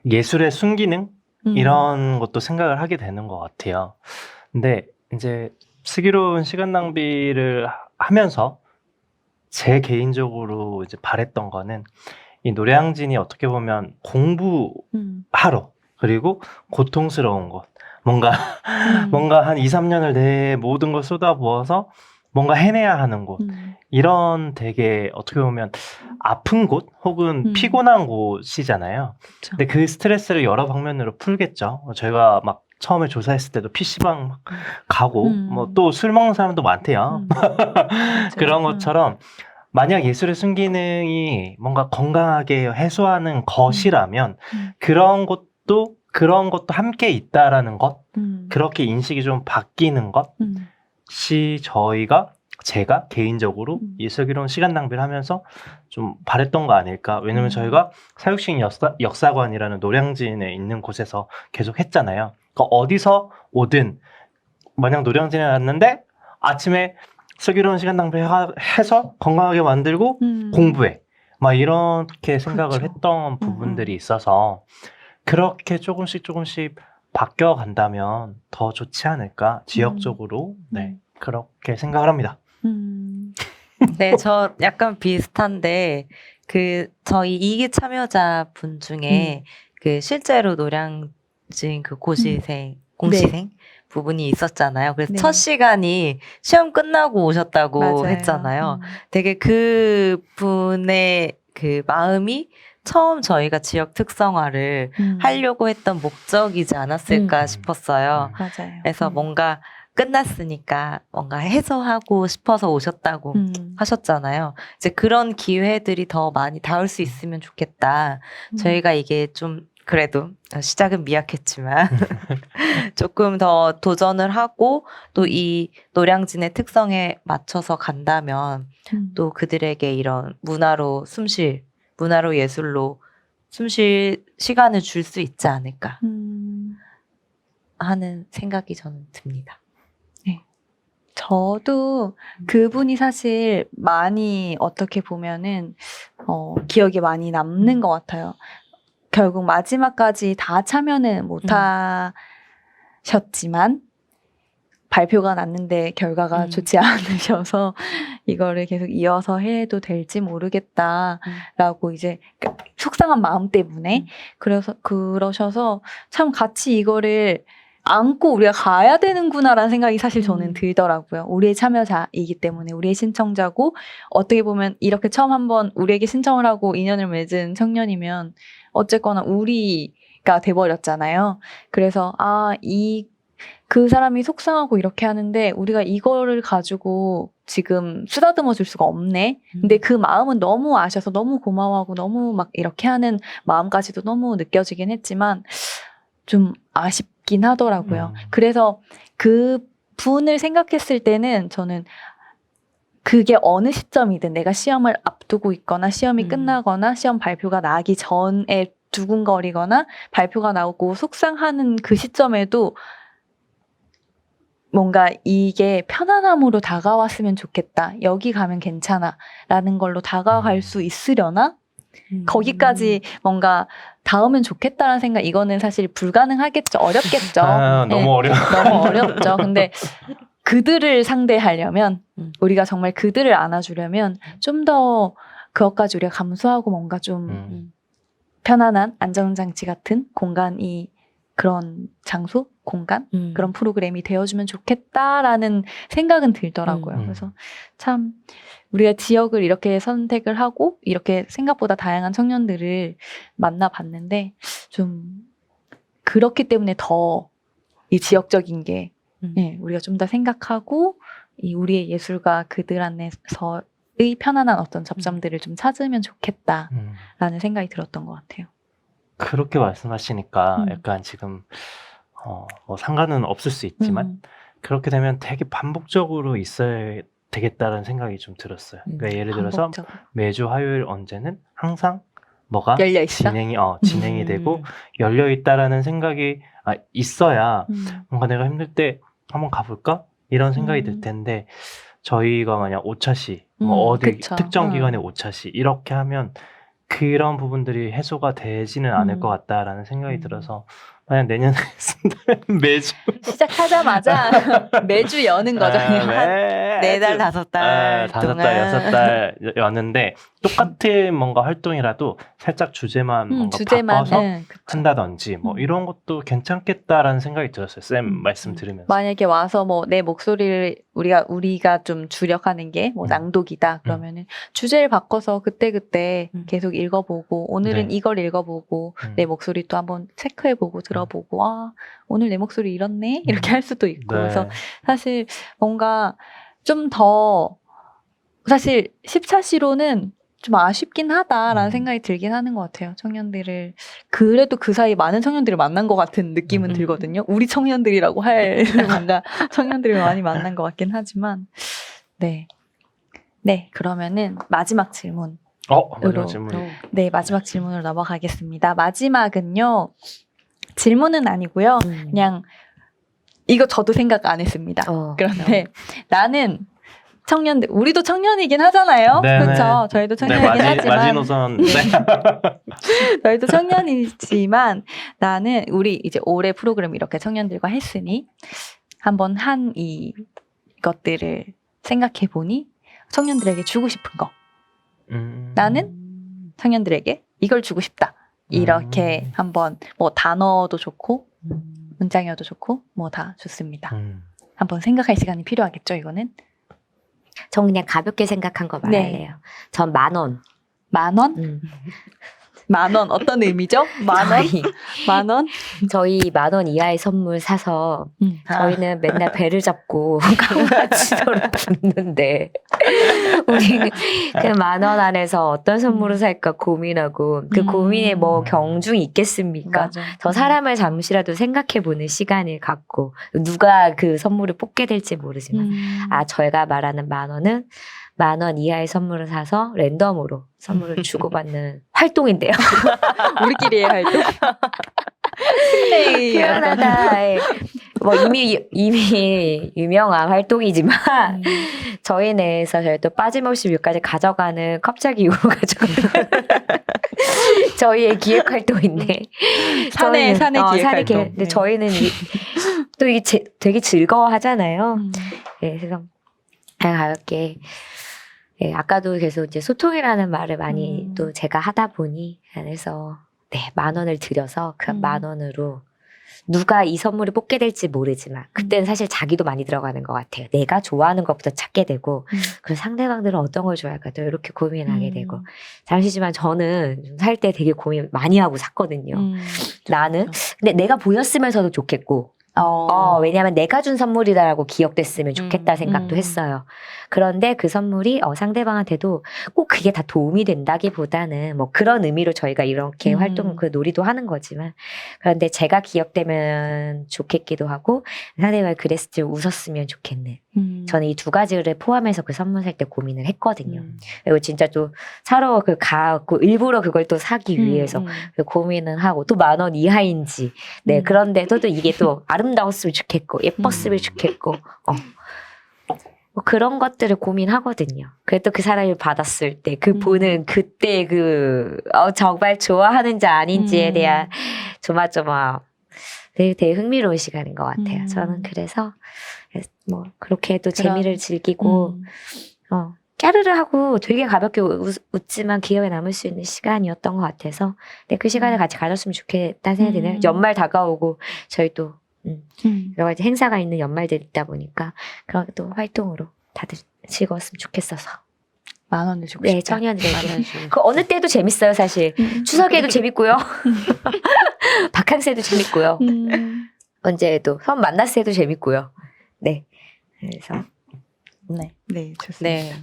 예술의 순기능? 이런 것도 생각을 하게 되는 것 같아요. 근데 이제 슬기로운 시간 낭비를 하면서 제 개인적으로 이제 바랬던 거는 이 노량진이 어떻게 보면 공부하러 그리고 고통스러운 곳 뭔가 한 2, 3년을 내 모든 걸 쏟아부어서 뭔가 해내야 하는 곳 이런 되게 어떻게 보면 아픈 곳 혹은 피곤한 곳이잖아요. 그쵸. 근데 그 스트레스를 여러 방면으로 풀겠죠. 저희가 막 처음에 조사했을 때도 PC방 막 가고 뭐 또 술 먹는 사람도 많대요. 그런 것처럼 만약 예술의 순기능이 뭔가 건강하게 해소하는 것이라면 그런 것도 함께 있다라는 것 그렇게 인식이 좀 바뀌는 것이 제가 개인적으로 이 슬기로운 시간 낭비를 하면서 좀 바랬던 거 아닐까. 왜냐면 저희가 사육식 역사관이라는 노량진에 있는 곳에서 계속 했잖아요. 그러니까 어디서 오든 만약 노량진에 왔는데 아침에 슬기로운 시간 낭비해서 건강하게 만들고 공부해. 막 이렇게 생각을 그렇죠. 했던 부분들이 있어서 그렇게 조금씩 바뀌어 간다면 더 좋지 않을까 지역적으로 네 그렇게 생각을 합니다. 네, 저 약간 비슷한데 저희 2기 참여자 분 중에 그 실제로 노량진 그 공시생 부분이 있었잖아요. 그래서 네. 첫 시간이 시험 끝나고 오셨다고 맞아요. 했잖아요. 되게 그 분의 그 마음이 처음 저희가 지역 특성화를 하려고 했던 목적이지 않았을까 싶었어요. 맞아요. 그래서 뭔가 끝났으니까 뭔가 해소하고 싶어서 오셨다고 하셨잖아요. 이제 그런 기회들이 더 많이 닿을 수 있으면 좋겠다. 저희가 이게 좀 그래도 시작은 미약했지만 조금 더 도전을 하고 또 이 노량진의 특성에 맞춰서 간다면 또 그들에게 이런 문화로 예술로 숨쉴 시간을 줄 수 있지 않을까 하는 생각이 저는 듭니다. 저도 그분이 사실 많이 어떻게 보면은 기억에 많이 남는 것 같아요. 결국 마지막까지 다 참여는 못 하셨지만 발표가 났는데 결과가 좋지 않으셔서 이거를 계속 이어서 해도 될지 모르겠다라고 이제 속상한 마음 때문에 그러셔서 참 같이 이거를 안고 우리가 가야 되는구나라는 생각이 사실 저는 들더라고요. 우리의 참여자이기 때문에 우리의 신청자고 어떻게 보면 이렇게 처음 한번 우리에게 신청을 하고 인연을 맺은 청년이면 어쨌거나 우리가 돼버렸잖아요. 그래서 그 사람이 속상하고 이렇게 하는데 우리가 이거를 가지고 지금 쓰다듬어 줄 수가 없네. 근데 그 마음은 너무 아셔서 너무 고마워하고 너무 막 이렇게 하는 마음까지도 너무 느껴지긴 했지만 좀 아쉽긴 하더라고요. 그래서 그 분을 생각했을 때는 저는 그게 어느 시점이든 내가 시험을 앞두고 있거나 시험이 끝나거나 시험 발표가 나기 전에 두근거리거나 발표가 나오고 속상하는 그 시점에도 뭔가 이게 편안함으로 다가왔으면 좋겠다. 여기 가면 괜찮아. 라는 걸로 다가갈 수 있으려나? 거기까지 뭔가 닿으면 좋겠다라는 생각, 이거는 사실 불가능하겠죠. 어렵겠죠. 너무 어려워. 너무 어렵죠. 근데 그들을 상대하려면, 우리가 정말 그들을 안아주려면 좀 더 그것까지 우리가 감수하고 뭔가 좀 편안한 안전장치 같은 공간이 그런 장소, 공간, 그런 프로그램이 되어주면 좋겠다라는 생각은 들더라고요. 그래서 참 우리가 지역을 이렇게 선택을 하고 이렇게 생각보다 다양한 청년들을 만나봤는데 좀 그렇기 때문에 더 이 지역적인 게 우리가 좀 더 생각하고 이 우리의 예술가 그들 안에서의 편안한 어떤 접점들을 좀 찾으면 좋겠다라는 생각이 들었던 것 같아요. 그렇게 말씀하시니까 약간 지금 뭐 상관은 없을 수 있지만 그렇게 되면 되게 반복적으로 있어야 되겠다는 생각이 좀 들었어요. 그러니까 예를 들어서 매주 화요일 언제는 항상 뭐가 열려 있어? 진행이 되고 열려 있다라는 생각이 있어야 뭔가 내가 힘들 때 한번 가볼까 이런 생각이 들 텐데 저희가 만약 오차시 뭐 어디 그쵸. 특정 기간에 오차시 이렇게 하면 그런 부분들이 해소가 되지는 않을 것 같다라는 생각이 들어서 만약 내년에 쓴다면 매주 시작하자마자 매주 여는 거죠. 그냥. 4달, 5달 5달, 6달 였는데 똑같은 뭔가 활동이라도 살짝 주제만 뭔가 바꿔서 그쵸. 한다든지 뭐 이런 것도 괜찮겠다라는 생각이 들었어요. 쌤 말씀 들으면서. 만약에 와서 뭐 내 목소리를 우리가 좀 주력하는 게 뭐 낭독이다 그러면은 주제를 바꿔서 그때 계속 읽어보고 오늘은 네. 이걸 읽어보고 내 목소리 또 한번 체크해보고 들어보고 오늘 내 목소리 이렇네 이렇게 할 수도 있고 네. 그래서 사실 뭔가 좀 더 사실 14시로는 좀 아쉽긴 하다라는 생각이 들긴 하는 것 같아요. 청년들을 그래도 그 사이 많은 청년들을 만난 것 같은 느낌은 들거든요. 우리 청년들이라고 할 뭔가 청년들을 많이 만난 것 같긴 하지만 네 그러면은 마지막 질문. 마지막 질문. 네 마지막 질문으로 넘어가겠습니다. 마지막은요 질문은 아니고요. 그냥 이거 저도 생각 안 했습니다. 그런데 나는 청년들 우리도 청년이긴 하잖아요. 네네. 그렇죠. 저희도 네, 청년이긴 하지만 마지노선. 네. 저희도 청년이지만 나는 우리 이제 올해 프로그램 이렇게 청년들과 했으니 한번 한 이것들을 생각해 보니 청년들에게 주고 싶은 거 나는 청년들에게 이걸 주고 싶다. 이렇게 한번 뭐 단어도 좋고 문장이어도 좋고 뭐 다 좋습니다. 한번 생각할 시간이 필요하겠죠, 이거는. 전 그냥 가볍게 생각한 거 말할래요. 전 10,000원. 10,000원? 10,000원 어떤 의미죠? 10,000원? 10,000원? 저희 10,000원 이하의 선물 사서 저희는 맨날 배를 잡고 강아지도록 붙는데 우리 그 10,000원 안에서 어떤 선물을 살까 고민하고 그 고민에 뭐 경중이 있겠습니까? 맞아. 저 사람을 잠시라도 생각해보는 시간을 갖고 누가 그 선물을 뽑게 될지 모르지만 저희가 말하는 10,000원은 10,000원 이하의 선물을 사서 랜덤으로 선물을 주고받는 활동인데요. 우리끼리의 활동. 네. 표현하다. 뭐 이미 유명한 활동이지만 저희 내에서 저희 또 빠짐없이 뮤까지 가져가는 컵자기 이후로 가져가는 저희의 기획 활동인데 산의 기획 활동. 근데 네. 저희는 또 이게 되게 즐거워하잖아요. 네, 그래서 그냥 가볍게 아까도 계속 이제 소통이라는 말을 많이 또 제가 하다 보니 그래서 10,000원을 들여서 그 10,000원으로 누가 이 선물을 뽑게 될지 모르지만 그때는 사실 자기도 많이 들어가는 것 같아요. 내가 좋아하는 것부터 찾게 되고 그리고 상대방들은 어떤 걸 좋아할까 또 이렇게 고민하게 되고 잠시지만 저는 살 때 되게 고민 많이 하고 샀거든요. 나는 근데 내가 보였으면서도 좋겠고 왜냐하면 내가 준 선물이다라고 기억됐으면 좋겠다 생각도 했어요. 그런데 그 선물이 상대방한테도 꼭 그게 다 도움이 된다기보다는 뭐 그런 의미로 저희가 이렇게 활동 그 놀이도 하는 거지만 그런데 제가 기억되면 좋겠기도 하고 상대방이 그랬을 때 웃었으면 좋겠네. 저는 이 두 가지를 포함해서 그 선물 살 때 고민을 했거든요. 그리고 진짜 또 사러 가고 일부러 그걸 또 사기 위해서 고민을 하고 또 10,000원 이하인지 그런데도 또 이게 또 아름다웠으면 좋겠고 예뻤으면 좋겠고 뭐 그런 것들을 고민하거든요. 그래도 그 사람이 받았을 때 그 보는 그때 정말 좋아하는지 아닌지에 대한 조마조마 되게 흥미로운 시간인 것 같아요. 저는 그래서 뭐 그렇게 또 재미를 즐기고 까르르 하고 되게 가볍게 웃지만 기억에 남을 수 있는 시간이었던 것 같아서 그 시간을 같이 가졌으면 좋겠다는 생각이 드네요. 연말 다가오고 저희 또 여러 가지 행사가 있는 연말들 있다 보니까 그런 또 활동으로 다들 즐거웠으면 좋겠어서 10,000원을 주고 네, 싶다. 청년들에게 그 어느 때도 재밌어요 사실. 추석에도 재밌고요. 바캉스에도 재밌고요. 언제에도 처음 만났을 때도 재밌고요. 네, 그래서 네, 좋습니다. 네.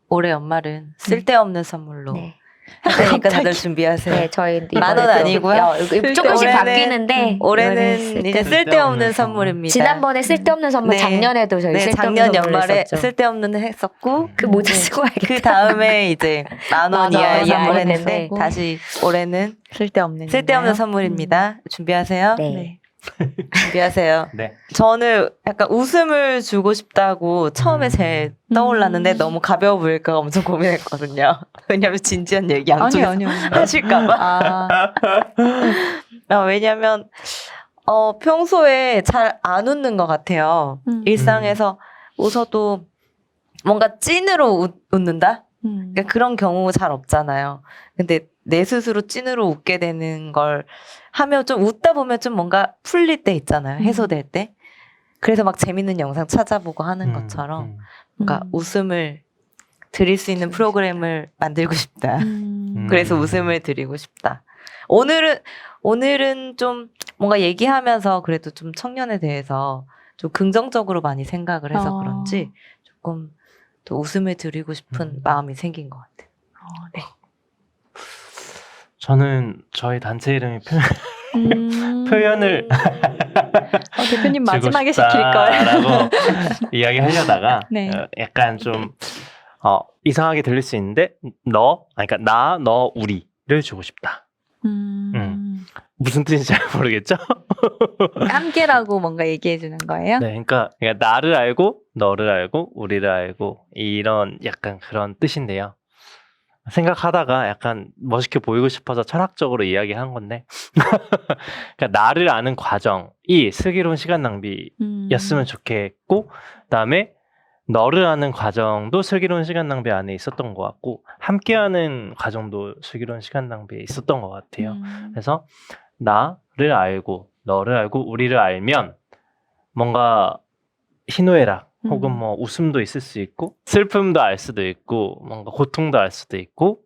올해 연말은 쓸데없는 선물로 네. 그러니까 다들 준비하세요. 네, 저희 10,000원 아니고요. 조금씩 올해는- 바뀌는데 올해는 이제 쓸데없는 선물. 선물입니다. 지난번에 쓸데없는 선물 네. 작년에도 저희 네, 쓸데없는 작년 선물 연말에 했었죠. 쓸데없는 했었고 그 모자 쓰고 와야겠다. 그 다음에 이제 10,000원 이하의 이하 선물 했는데. 했는데 다시 올해는 쓸데없는 쓸데없는 선물입니다. 준비하세요. 네. 준비하세요. 네. 저는 약간 웃음을 주고 싶다고 처음에 제일 떠올랐는데 너무 가벼워 보일까 엄청 고민했거든요. 왜냐면 진지한 얘기 양쪽에서 아니요. 하실까봐. 왜냐면 평소에 잘 안 웃는 것 같아요. 일상에서 웃어도 뭔가 찐으로 웃는다? 그러니까 그런 경우 잘 없잖아요. 근데 내 스스로 찐으로 웃게 되는 걸 하면 좀 웃다 보면 좀 뭔가 풀릴 때 있잖아요. 해소될 때. 그래서 막 재밌는 영상 찾아보고 하는 것처럼 뭔가 웃음을 드릴 수 있는 프로그램을 만들고 싶다. 그래서 웃음을 드리고 싶다. 오늘은 좀 뭔가 얘기하면서 그래도 좀 청년에 대해서 좀 긍정적으로 많이 생각을 해서 그런지 조금 또 웃음을 드리고 싶은 마음이 생긴 것 같아요. 네. 저는 저희 단체 이름이 표현을 대표님 주고 마지막에 시킬 걸. 싶다라고 이야기하려다가 네. 약간 좀 이상하게 들릴 수 있는데 그러니까 나, 너, 우리를 주고 싶다. 무슨 뜻인지 잘 모르겠죠? 함께라고 뭔가 얘기해 주는 거예요? 네, 그러니까 나를 알고 너를 알고 우리를 알고 이런 약간 그런 뜻인데요. 생각하다가 약간 멋있게 보이고 싶어서 철학적으로 이야기한 건데 그러니까 나를 아는 과정이 슬기로운 시간 낭비였으면 좋겠고 그다음에 너를 아는 과정도 슬기로운 시간 낭비 안에 있었던 것 같고 함께하는 과정도 슬기로운 시간 낭비에 있었던 것 같아요. 그래서 나를 알고 너를 알고 우리를 알면 뭔가 희노애락 혹은 뭐 웃음도 있을 수 있고 슬픔도 알 수도 있고 뭔가 고통도 알 수도 있고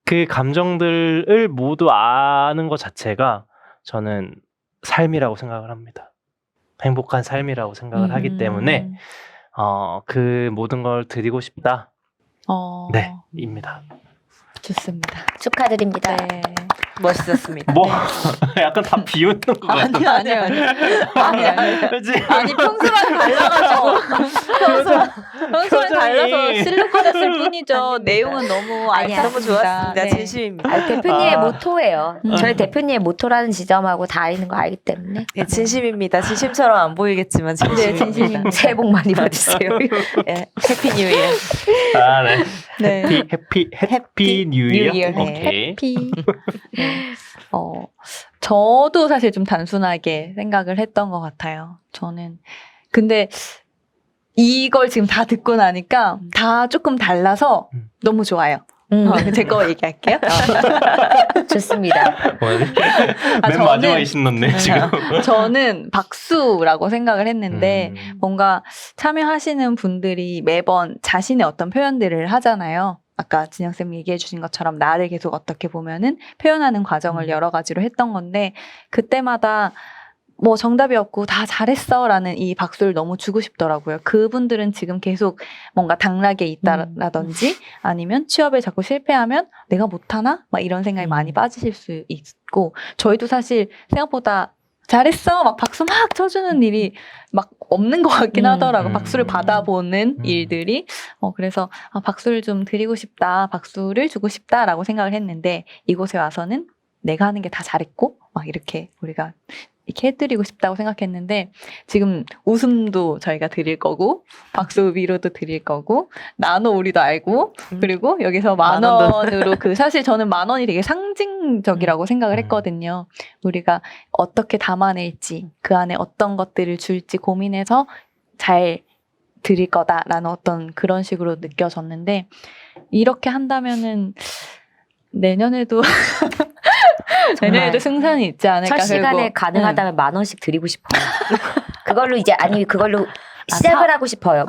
그 감정들을 모두 아는 것 자체가 저는 삶이라고 생각을 합니다. 행복한 삶이라고 생각을 하기 때문에 그 모든 걸 드리고 싶다. 네, 입니다. 좋습니다. 축하드립니다. 네. 멋있었습니다. 뭐 약간 다 비웃는 것 같아요. 아니요. 그치? 아니 평소랑 달라가지고 평소랑 달라서 실룩거렸을 뿐이죠. 아닙니다. 내용은 너무 아니야. 너무 좋았습니다. 네. 진심입니다. 아니, 대표님의 아. 모토예요. 저희 대표님의 모토라는 지점하고 다 있는 거 알기 때문에. 네, 진심입니다. 진심처럼 안 보이겠지만 진심입니다. 진심입니다. 새해 복 많이 받으세요. 네, 해피 뉴 이어. 아, 네. 네. 해피 뉴 이어. 뉴 이어. 네. 오케이. 해피. 네. 저도 사실 좀 단순하게 생각을 했던 것 같아요. 저는 근데 이걸 지금 다 듣고 나니까 다 조금 달라서 너무 좋아요. 제 거 얘기할게요. 좋습니다. 맨 저는- 마지막에 신났네 지금. 저는 박수라고 생각을 했는데 뭔가 참여하시는 분들이 매번 자신의 어떤 표현들을 하잖아요. 아까 진영쌤이 얘기해 주신 것처럼 나를 계속 어떻게 보면은 표현하는 과정을 여러 가지로 했던 건데 그때마다 뭐 정답이 없고 다 잘했어 라는 이 박수를 너무 주고 싶더라고요. 그분들은 지금 계속 뭔가 당락에 있다라든지 아니면 취업에 자꾸 실패하면 내가 못하나? 막 이런 생각이 많이 빠지실 수 있고 저희도 사실 생각보다 잘했어 막 박수 막 쳐주는 일이 막 없는 것 같긴 하더라고. 박수를 받아보는 일들이. 그래서 박수를 좀 드리고 싶다, 박수를 주고 싶다라고 생각을 했는데 이곳에 와서는 내가 하는 게 다 잘했고 막 이렇게 우리가 이렇게 해드리고 싶다고 생각했는데 지금 웃음도 저희가 드릴 거고 박수 위로도 드릴 거고 나눠 우리도 알고 그리고 여기서 10,000원으로 사실 저는 10,000원이 되게 상징적이라고 생각을 했거든요. 우리가 어떻게 담아낼지 그 안에 어떤 것들을 줄지 고민해서 잘 드릴 거다라는 어떤 그런 식으로 느껴졌는데 이렇게 한다면은 내년에도 승산이 있지 않을까. 첫 시간에 그리고, 가능하다면 10,000원씩 드리고 싶어요. 그걸로 시작을 하고 싶어요.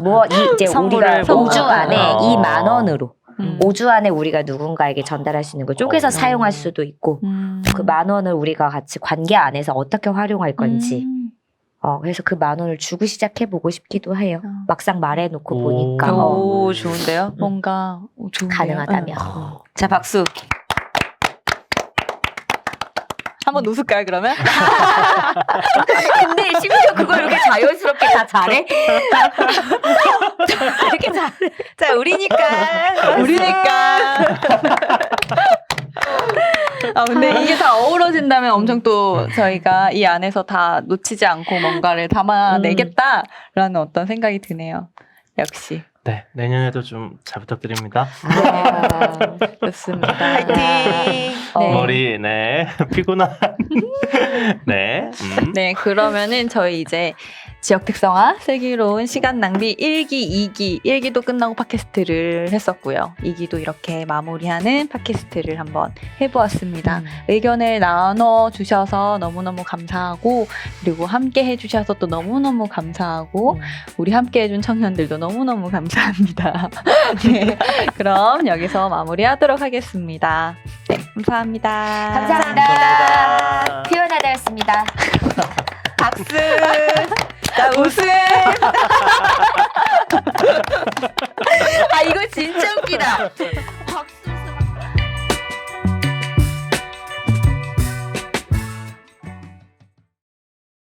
이제 우리가 선물을 5주 안에 어. 이 10,000원으로 5주 음. 안에 우리가 누군가에게 전달할 수 있는 걸 쪼개서 사용할 수도 있고 그 10,000원을 우리가 같이 관계 안에서 어떻게 활용할 건지 그래서 그 10,000원을 주고 시작해보고 싶기도 해요. 막상 말해놓고 오. 보니까 오, 좋은데요? 뭔가 좋은데요? 가능하다면. 자, 박수. 한번 웃을까요 그러면? 근데 심지어 그걸 이렇게 자연스럽게 다 잘해? 이렇게 잘해. 자, 우리니까. 근데 이게 다 어우러진다면 엄청 또 저희가 이 안에서 다 놓치지 않고 뭔가를 담아내겠다라는 어떤 생각이 드네요. 역시. 네, 내년에도 좀 잘 부탁드립니다. 좋습니다. 파이팅. 네. 머리, 피곤한. 네. 네, 그러면은 저희 이제 지역 특성화, 슬기로운 시간 낭비 1기, 2기, 1기도 끝나고 팟캐스트를 했었고요. 2기도 이렇게 마무리하는 팟캐스트를 한번 해보았습니다. 의견을 나눠주셔서 너무너무 감사하고 그리고 함께 해주셔서 또 너무너무 감사하고 우리 함께 해준 청년들도 너무너무 감사합니다. 네, 그럼 여기서 마무리하도록 하겠습니다. 네, 감사합니다. 감사합니다. 피어나다였습니다. 박수. 자, 웃음. 이거 진짜 웃기다.